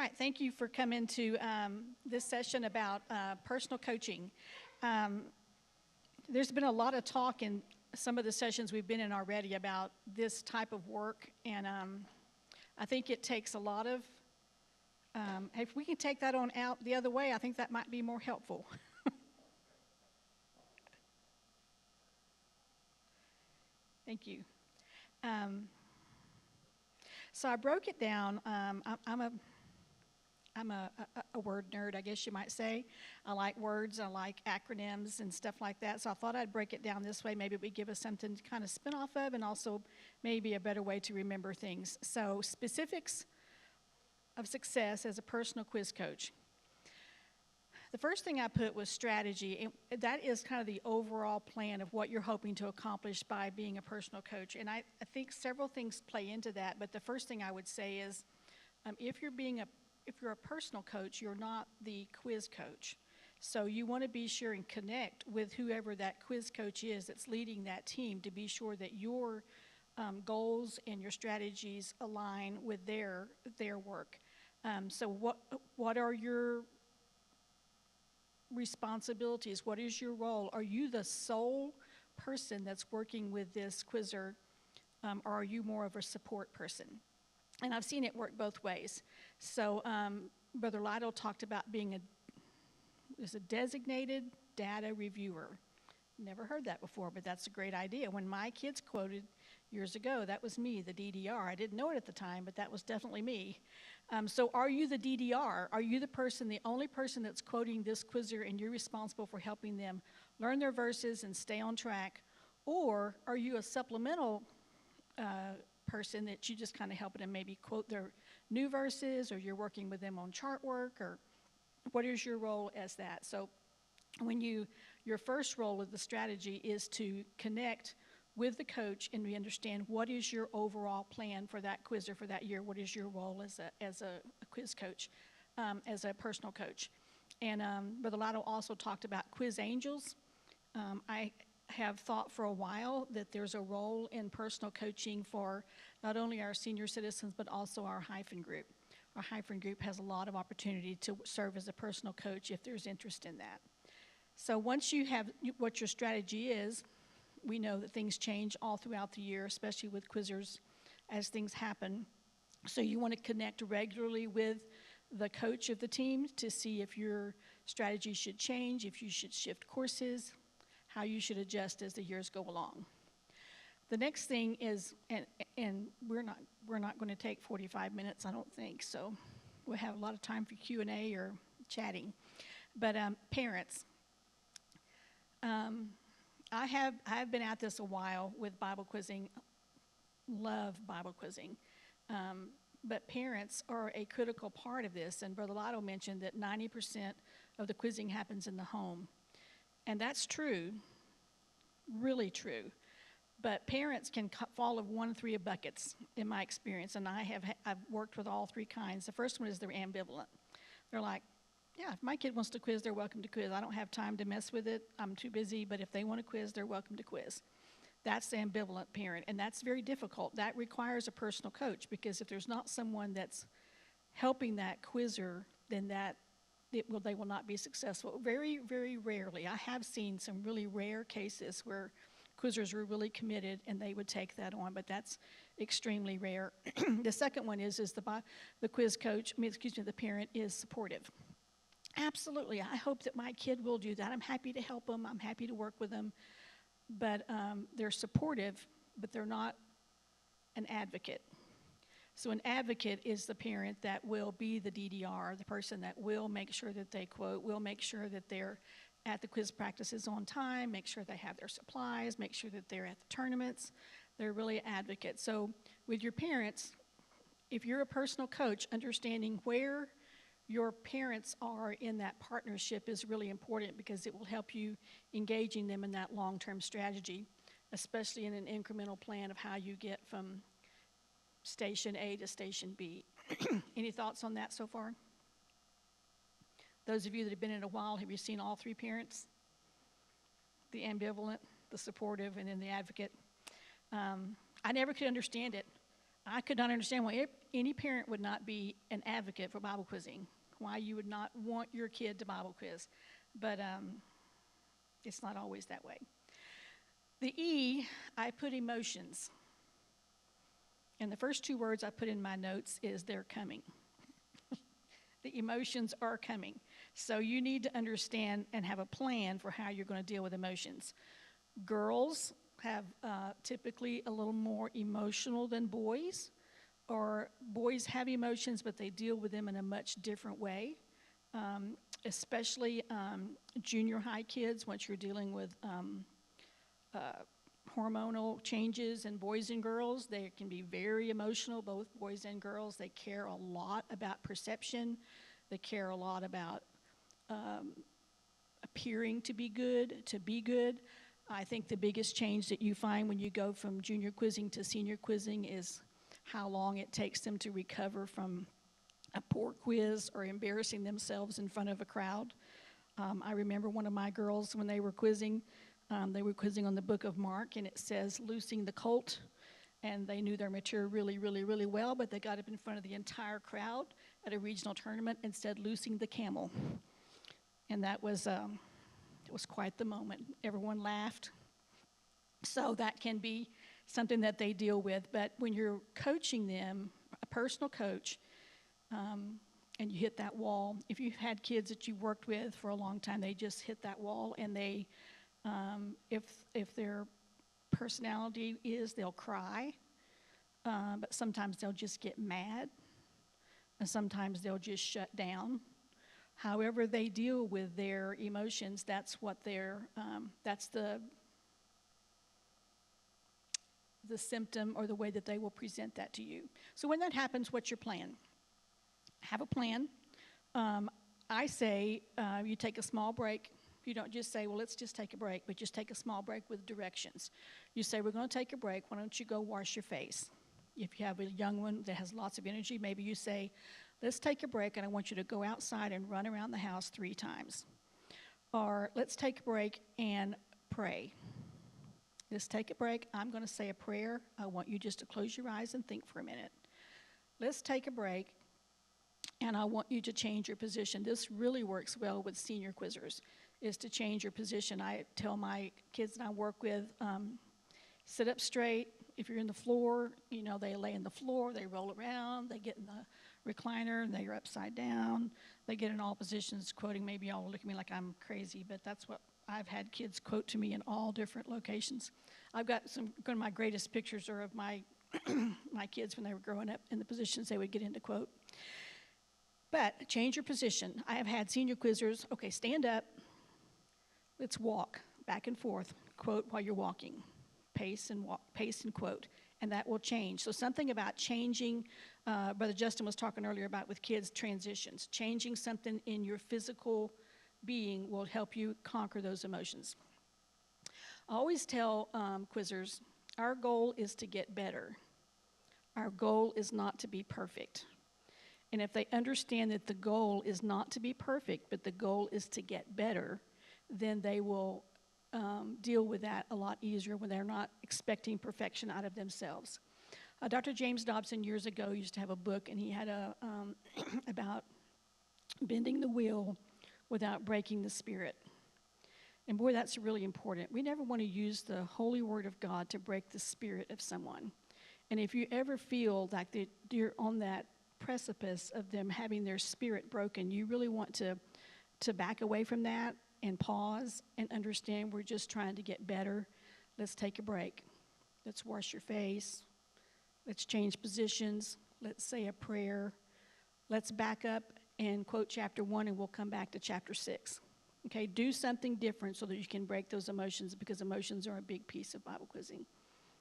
right, thank you for coming to this session about personal coaching. There's been a lot of talk in some of the sessions we've been in already about this type of work, and I think it takes a lot of, if we can take that on out the other way, I think that might be more helpful. Thank you. So I broke it down. I'm a word nerd, I guess you might say. I like words, I like acronyms and stuff like that. So I thought I'd break it down this way. Maybe it would give us something to kind of spin off of, and also maybe a better way to remember things. So specifics of success as a personal quiz coach. The first thing I put was strategy, and that is kind of the overall plan of what you're hoping to accomplish by being a personal coach. And I think several things play into that, but the first thing I would say is if you're a personal coach, you're not the quiz coach. So you want to be sure and connect with whoever that quiz coach is that's leading that team to be sure that your goals and your strategies align with their work. So what are your responsibilities? What is your role? Are you the sole person that's working with this quizzer, or are you more of a support person? And I've seen it work both ways. So Brother Lido talked about being a designated data reviewer. Never heard that before, but that's a great idea. When my kids quoted years ago, that was me, the DDR. I didn't know it at the time, but that was definitely me. So are you the DDR? Are you the only person that's quoting this quizzer, and you're responsible for helping them learn their verses and stay on track? Or are you a supplemental person that you just kind of helping them maybe quote their new verses, or you're working with them on chart work, or what is your role as that? So when your first role of the strategy is to connect with the coach, and we understand what is your overall plan for that quizzer for that year. What is your role as a quiz coach, as a personal coach? And Brother Lido also talked about quiz angels. I have thought for a while that there's a role in personal coaching for not only our senior citizens, but also our hyphen group. Our hyphen group has a lot of opportunity to serve as a personal coach if there's interest in that. So once you have what your strategy is, we know that things change all throughout the year, especially with quizzers as things happen. So you want to connect regularly with the coach of the team to see if your strategy should change, if you should shift courses, how you should adjust as the years go along. The next thing is, and we're not going to take 45 minutes, I don't think, so we'll have a lot of time for Q&A or chatting. But parents, I have been at this a while with Bible quizzing, love Bible quizzing, but parents are a critical part of this, and Brother Lido mentioned that 90% of the quizzing happens in the home, and that's true, really true, but parents can fall of one of three buckets in my experience, and I've worked with all three kinds. The first one is they're ambivalent. They're like, yeah, if my kid wants to quiz, they're welcome to quiz. I don't have time to mess with it. I'm too busy, but if they want to quiz, they're welcome to quiz. That's the ambivalent parent, and that's very difficult. That requires a personal coach, because if there's not someone that's helping that quizzer, then they will not be successful. Very, very rarely. I have seen some really rare cases where quizzers were really committed and they would take that on, but that's extremely rare. The second one is the quiz coach, the parent is supportive. Absolutely, I hope that my kid will do that. I'm happy to help them. I'm happy to work with them. But they're supportive, but they're not an advocate. So an advocate is the parent that will be the DDR, the person that will make sure that they quote, will make sure that they're at the quiz practices on time, make sure they have their supplies, make sure that they're at the tournaments. They're really advocates. So with your parents, if you're a personal coach, understanding where your parents are in that partnership is really important, because it will help you engaging them in that long-term strategy, especially in an incremental plan of how you get from station A to station B. Any thoughts on that so far? Those of you that have been in a while, have you seen all three parents? The ambivalent, the supportive, and then the advocate. I never could understand it. I could not understand why any parent would not be an advocate for Bible quizzing, why you would not want your kid to Bible quiz. But it's not always that way. The E, I put emotions. And the first two words I put in my notes is they're coming. The emotions are coming. So you need to understand and have a plan for how you're going to deal with emotions. Girls have typically a little more emotional than boys, or boys have emotions, but they deal with them in a much different way, especially junior high kids. Once you're dealing with hormonal changes in boys and girls, they can be very emotional, both boys and girls. They care a lot about perception. They care a lot about appearing to be good, I think the biggest change that you find when you go from junior quizzing to senior quizzing is how long it takes them to recover from a poor quiz or embarrassing themselves in front of a crowd. I remember one of my girls, when they were quizzing on the book of Mark, and it says loosing the colt, and they knew their material really, really, really well, but they got up in front of the entire crowd at a regional tournament and said loosing the camel. And that was it was quite the moment. Everyone laughed. So that can be something that they deal with. But when you're coaching them, a personal coach, and you hit that wall, if you've had kids that you've worked with for a long time, they just hit that wall, and they, if their personality is, they'll cry, but sometimes they'll just get mad, and sometimes they'll just shut down. However they deal with their emotions, that's what that's the symptom or the way that they will present that to you. So when that happens, what's your plan? Have a plan. I say you take a small break. You don't just say, well, let's just take a break, but just take a small break with directions. You say, we're going to take a break. Why don't you go wash your face? If you have a young one that has lots of energy, maybe you say, let's take a break, and I want you to go outside and run around the house 3 times. Or let's take a break and pray. Let's take a break. I'm going to say a prayer. I want you just to close your eyes and think for a minute. Let's take a break, and I want you to change your position. This really works well with senior quizzers, is to change your position. I tell my kids that I work with, sit up straight. If you're in the floor, they lay in the floor, they roll around, they get in the recliner, and they're upside down. They get in all positions, quoting. Maybe y'all will look at me like I'm crazy, but that's what I've had kids quote to me in all different locations. I've got one of my greatest pictures are of my my kids when they were growing up in the positions they would get into quote. But change your position. I have had senior quizzers, okay, stand up, let's walk back and forth, quote while you're walking. Pace and walk, pace and quote, and that will change. So something about changing, Brother Justin was talking earlier about with kids transitions. Changing something in your physical being will help you conquer those emotions. I always tell quizzers, our goal is to get better. Our goal is not to be perfect. And if they understand that the goal is not to be perfect, but the goal is to get better, then they will deal with that a lot easier when they're not expecting perfection out of themselves. Dr. James Dobson years ago used to have a book, and he had about bending the wheel without breaking the spirit. And boy, that's really important. We never want to use the holy word of God to break the spirit of someone. And if you ever feel like you're on that precipice of them having their spirit broken, you really want to back away from that and pause and understand we're just trying to get better. Let's take a break. Let's wash your face. Let's change positions. Let's say a prayer. Let's back up and quote chapter 1, and we'll come back to chapter 6. Okay, do something different so that you can break those emotions, because emotions are a big piece of Bible quizzing.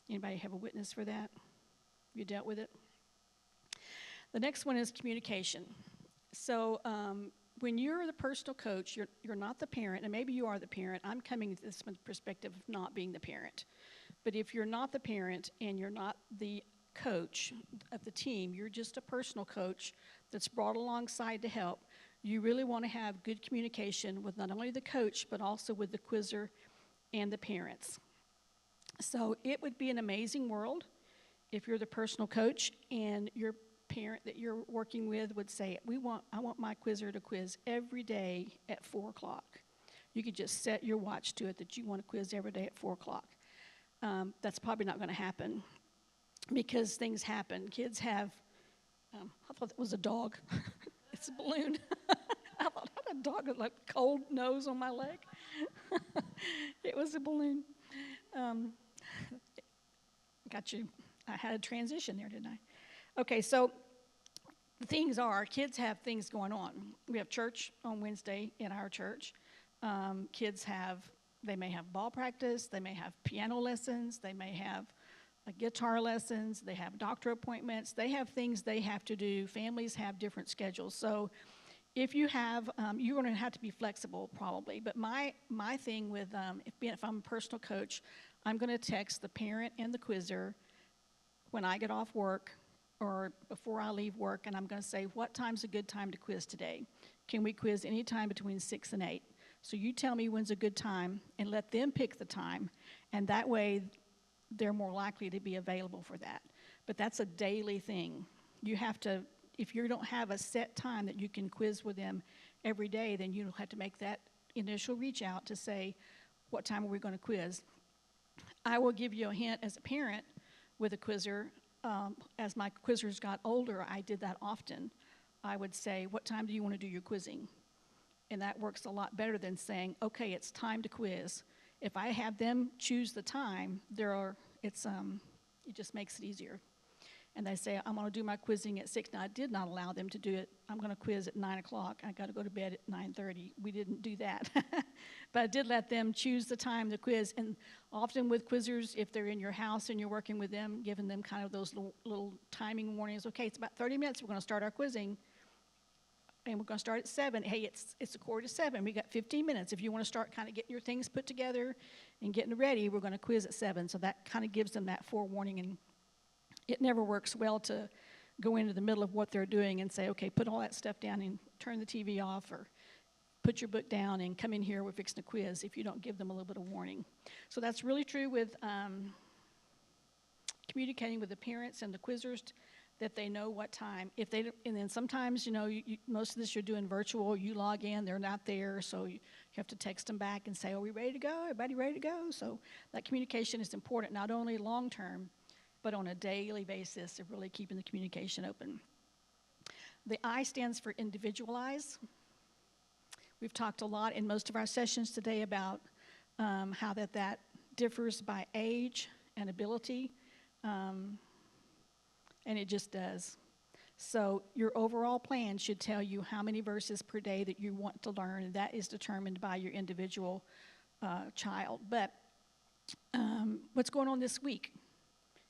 Anybody have a witness for that? You dealt with it? The next one is communication. So when you're the personal coach, you're not the parent, and maybe you are the parent. I'm coming to this from the perspective of not being the parent. But if you're not the parent and you're not the coach of the team, you're just a personal coach that's brought alongside to help, you really want to have good communication with not only the coach, but also with the quizzer and the parents. So it would be an amazing world if you're the personal coach and your parent that you're working with would say, I want my quizzer to quiz every day at 4 o'clock. You could just set your watch to it that you want to quiz every day at 4 o'clock. That's probably not going to happen because things happen. Kids have, I thought it was a dog. It's a balloon. I thought I had a dog with like a cold nose on my leg. It was a balloon. Got you. I had a transition there, didn't I? Okay, so the things are, kids have things going on. We have church on Wednesday in our church. They may have ball practice, they may have piano lessons, they may have guitar lessons, they have doctor appointments, they have things they have to do. Families have different schedules. So if you have, you're going to have to be flexible probably. But my thing with, if I'm a personal coach, I'm going to text the parent and the quizzer when I get off work or before I leave work, and I'm going to say, what time's a good time to quiz today? Can we quiz any time between 6 and 8? So you tell me when's a good time and let them pick the time, and that way they're more likely to be available for that. But that's a daily thing. You have to, if you don't have a set time that you can quiz with them every day, then you'll have to make that initial reach out to say, what time are we going to quiz? I will give you a hint as a parent with a quizzer. As my quizzers got older, I did that often. I would say, what time do you want to do your quizzing? And that works a lot better than saying, okay, it's time to quiz. If I have them choose the time, it just makes it easier. And they say, I'm going to do my quizzing at 6. Now, I did not allow them to do it. I'm going to quiz at 9 o'clock. I got to go to bed at 9:30. We didn't do that. But I did let them choose the time to quiz. And often with quizzers, if they're in your house and you're working with them, giving them kind of those little timing warnings. Okay, it's about 30 minutes. We're going to start our quizzing. And we're going to start at 7. Hey, it's 6:45. We got 15 minutes. If you want to start kind of getting your things put together and getting ready, we're going to quiz at 7. So that kind of gives them that forewarning. And it never works well to go into the middle of what they're doing and say, okay, put all that stuff down and turn the TV off, or put your book down and come in here, we're fixing a quiz, if you don't give them a little bit of warning. So that's really true with communicating with the parents and the quizzers, that they know what time. If they don't, and then sometimes, most of this you're doing virtual, you log in, they're not there, so you have to text them back and say, are we ready to go? Everybody ready to go? So that communication is important, not only long-term, but on a daily basis of really keeping the communication open. The I stands for individualize. We've talked a lot in most of our sessions today about how that differs by age and ability, and it just does. So your overall plan should tell you how many verses per day that you want to learn, and that is determined by your individual child. But what's going on this week?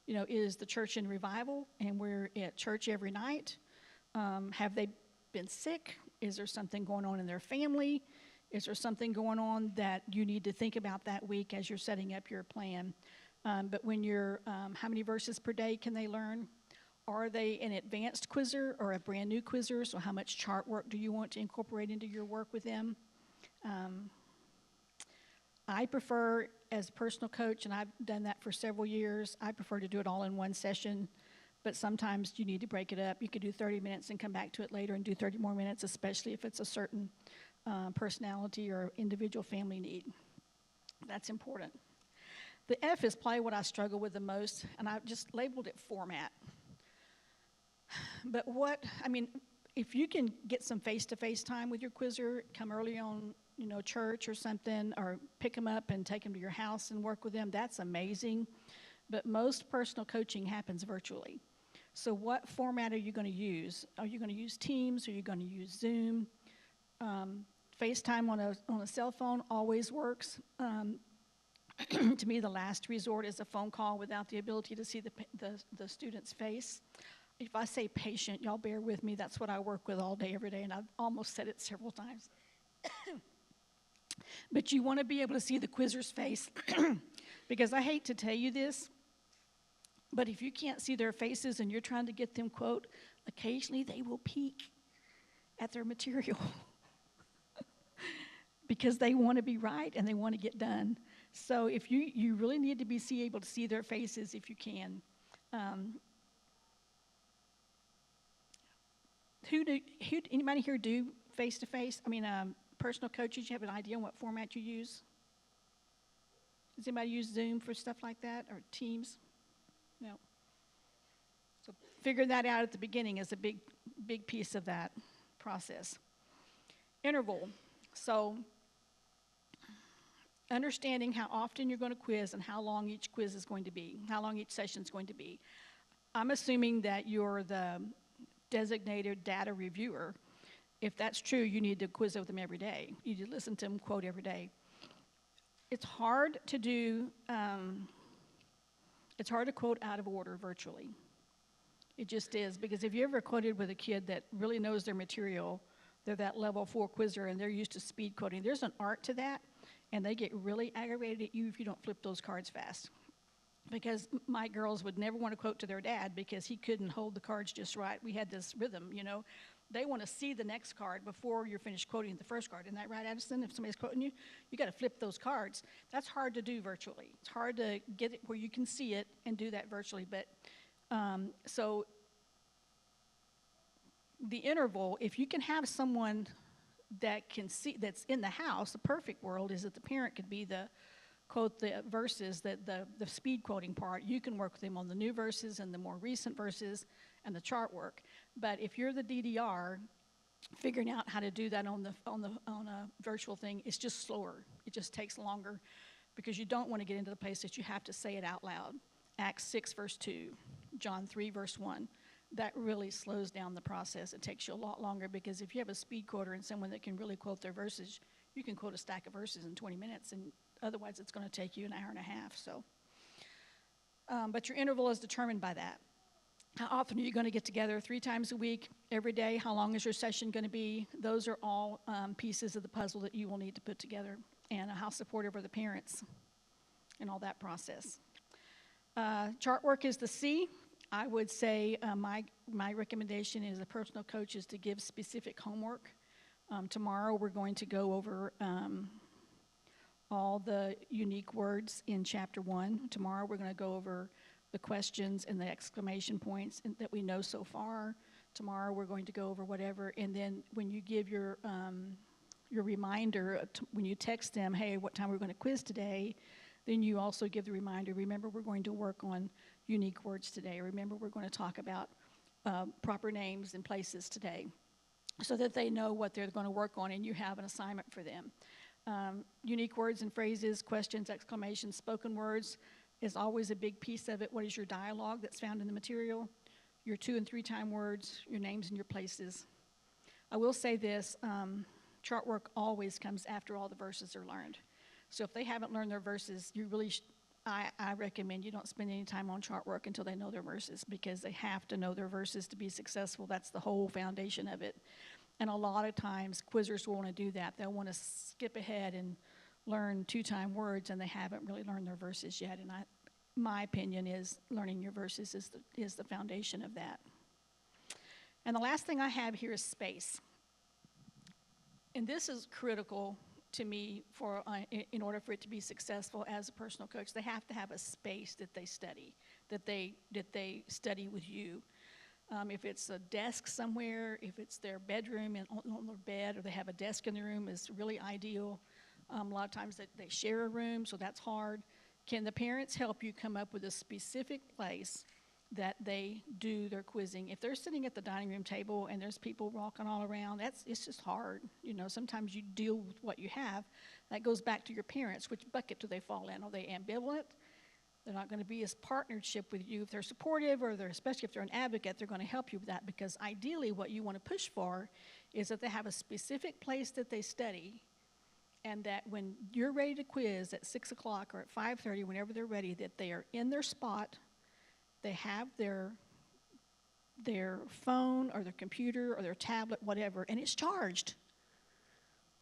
Is the church in revival and we're at church every night? Have they been sick? Is there something going on in their family? Is there something going on that you need to think about that week as you're setting up your plan? But when you're, how many verses per day can they learn? Are they an advanced quizzer or a brand new quizzer? So how much chart work do you want to incorporate into your work with them? I prefer, as a personal coach, and I've done that for several years, I prefer to do it all in one session, but sometimes you need to break it up. You could do 30 minutes and come back to it later and do 30 more minutes, especially if it's a certain personality or individual family need. That's important. The F is probably what I struggle with the most, and I've just labeled it format. But if you can get some face-to-face time with your quizzer, come early on, church or something, or pick them up and take them to your house and work with them, that's amazing. But most personal coaching happens virtually. So what format are you going to use? Are you going to use Teams? Are you going to use Zoom? FaceTime on a cell phone always works. To me, the last resort is a phone call without the ability to see the student's face. If I say patient, y'all bear with me. That's what I work with all day, every day, and I've almost said it several times. But you want to be able to see the quizzer's face, because I hate to tell you this, but if you can't see their faces and you're trying to get them, quote, occasionally they will peek at their material because they want to be right and they want to get done. So if you really need to be able to see their faces if you can. Anybody here do face-to-face? I mean, personal coaches, you have an idea on what format you use? Does anybody use Zoom for stuff like that, or Teams? No. So figuring that out at the beginning is a big piece of that process. Interval. So understanding how often you're going to quiz and how long each quiz is going to be, how long each session is going to be. I'm assuming that you're the designated data reviewer. If that's true, you need to quiz with them every day. You need to listen to them quote every day. It's hard to do, it's hard to quote out of order virtually. It just is, because if you ever quoted with a kid that really knows their material, they're that level 4 quizzer and they're used to speed quoting, there's an art to that, and they get really aggravated at you if you don't flip those cards fast. Because my girls would never want to quote to their dad because he couldn't hold the cards just right. We had this rhythm, you know. They want to see the next card before you're finished quoting the first card. Isn't that right, Addison? If somebody's quoting you, you got to flip those cards. That's hard to do virtually. It's hard to get it where you can see it and do that virtually. But so the interval, if you can have someone that can see, that's in the house, the perfect world is that the parent could be the quote the verses, the speed quoting part. You can work with them on the new verses and the more recent verses and the chart work. But if you're the DDR, figuring out how to do that on a virtual thing is just slower. It just takes longer because you don't want to get into the place that you have to say it out loud. Acts 6 verse 2, John 3 verse 1. That really slows down the process. It takes you a lot longer because if you have a speed quoter and someone that can really quote their verses, you can quote a stack of verses in 20 minutes, and otherwise it's going to take you an hour and a half. So, but your interval is determined by that. How often are you going to get together? 3 times a week, every day? How long is your session going to be? Those are all pieces of the puzzle that you will need to put together, and how supportive are the parents and all that process. Chart work is the C. I would say my recommendation as a personal coach is to give specific homework. Tomorrow we're going to go over all the unique words in chapter 1. Tomorrow we're going to go over the questions and the exclamation points that we know so far. Tomorrow we're going to go over whatever, and then when you give your reminder, when you text them, hey, what time we're going to quiz today, then you also give the reminder, remember we're going to work on unique words today. Remember we're going to talk about proper names and places today, so that they know what they're going to work on and you have an assignment for them. Unique words and phrases, questions, exclamations, spoken words is always a big piece of it. What is your dialogue that's found in the material? Your 2 and 3 time words, your names and your places. I will say this, chart work always comes after all the verses are learned. So if they haven't learned their verses, you really I recommend you don't spend any time on chart work until they know their verses, because they have to know their verses to be successful. That's the whole foundation of it. And a lot of times, quizzers will want to do that. They'll want to skip ahead and learn 2-time words, and they haven't really learned their verses yet. And my opinion is learning your verses is the foundation of that. And the last thing I have here is space. And this is critical to me in order for it to be successful as a personal coach. They have to have a space that they study, that they study with you. If it's a desk somewhere, if it's their bedroom and on their bed, or they have a desk in the room, is really ideal. A lot of times they share a room, so that's hard. Can the parents help you come up with a specific place that they do their quizzing? If they're sitting at the dining room table and there's people walking all around, it's just hard. You know, sometimes you deal with what you have. That goes back to your parents. Which bucket do they fall in? Are they ambivalent? They're not going to be as partnership with you. If they're supportive, or especially if they're an advocate, they're going to help you with that, because ideally what you want to push for is that they have a specific place that they study, and that when you're ready to quiz at 6 o'clock or at 5:30, whenever they're ready, that they are in their spot. They have their phone or their computer or their tablet, whatever, and it's charged,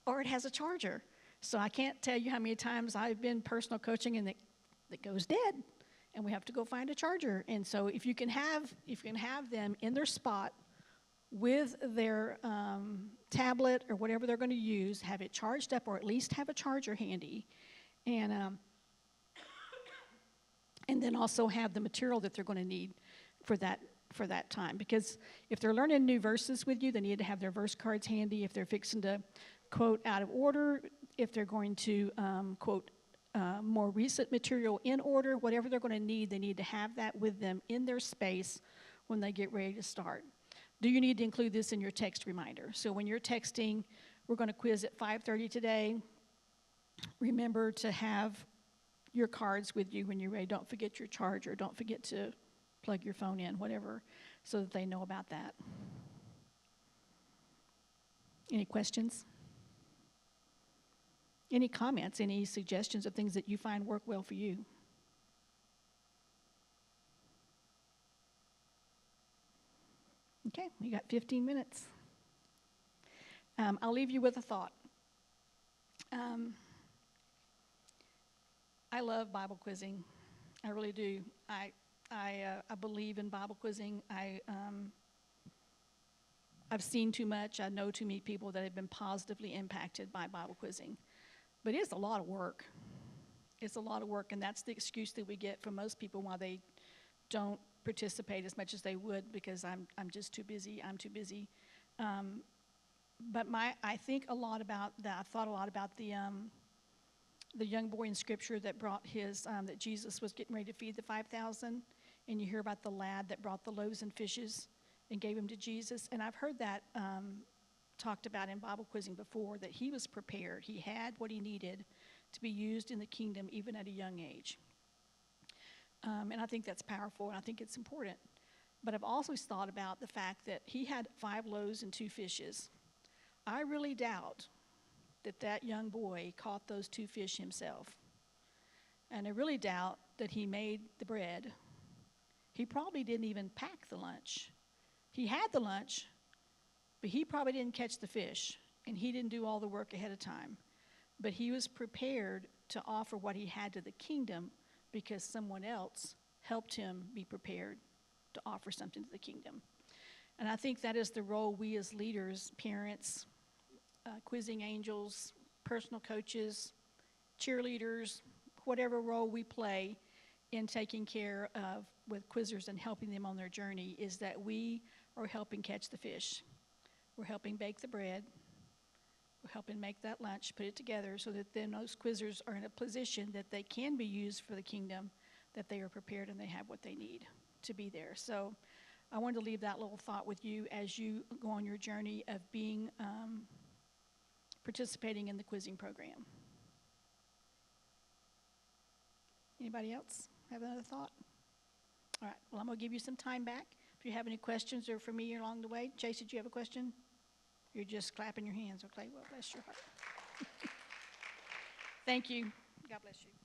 or it has a charger. So I can't tell you how many times I've been personal coaching and that goes dead, and we have to go find a charger. And so if you can have them in their spot with their tablet or whatever they're going to use, have it charged up, or at least have a charger handy, and then also have the material that they're going to need. for that time. Because if they're learning new verses with you, they need to have their verse cards handy. If they're fixing to quote out of order, if they're going to quote more recent material in order, whatever they're going to need, they need to have that with them in their space when they get ready to start. Do you need to include this in your text reminder? So when you're texting, we're going to quiz at 5:30 today. Remember to have your cards with you when you're ready. Don't forget your charger. Don't forget to plug your phone in, whatever, so that they know about that. Any questions? Any comments? Any suggestions of things that you find work well for you? Okay, we got 15 minutes. I'll leave you with a thought. I love Bible quizzing. I really do. I believe in Bible quizzing. I've seen too much. I know too many people that have been positively impacted by Bible quizzing. But it's a lot of work. It's a lot of work, and that's the excuse that we get from most people why they don't participate as much as they would, because I'm just too busy. I'm too busy. But I think a lot about that. I've thought a lot about the young boy in Scripture that brought that Jesus was getting ready to feed the 5,000, and you hear about the lad that brought the loaves and fishes and gave them to Jesus. And I've heard that talked about in Bible quizzing before, that he was prepared. He had what he needed to be used in the kingdom even at a young age. And I think that's powerful, and I think it's important. But I've also thought about the fact that he had 5 loaves and 2 fishes. I really doubt that young boy caught those 2 fish himself. And I really doubt that he made the bread. He probably didn't even pack the lunch. He had the lunch, but he probably didn't catch the fish, and he didn't do all the work ahead of time. But he was prepared to offer what he had to the kingdom because someone else helped him be prepared to offer something to the kingdom. And I think that is the role we as leaders, parents, quizzing angels, personal coaches, cheerleaders, whatever role we play in taking care of with quizzers and helping them on their journey, is that we are helping catch the fish. We're helping bake the bread. We're helping make that lunch, put it together so that then those quizzers are in a position that they can be used for the kingdom, that they are prepared and they have what they need to be there. So I wanted to leave that little thought with you as you go on your journey of being participating in the quizzing program. Anybody else have another thought? All right, well, I'm going to give you some time back. If you have any questions or for me along the way. Chase, did you have a question? You're just clapping your hands. Okay, well, bless your heart. Thank you. God bless you.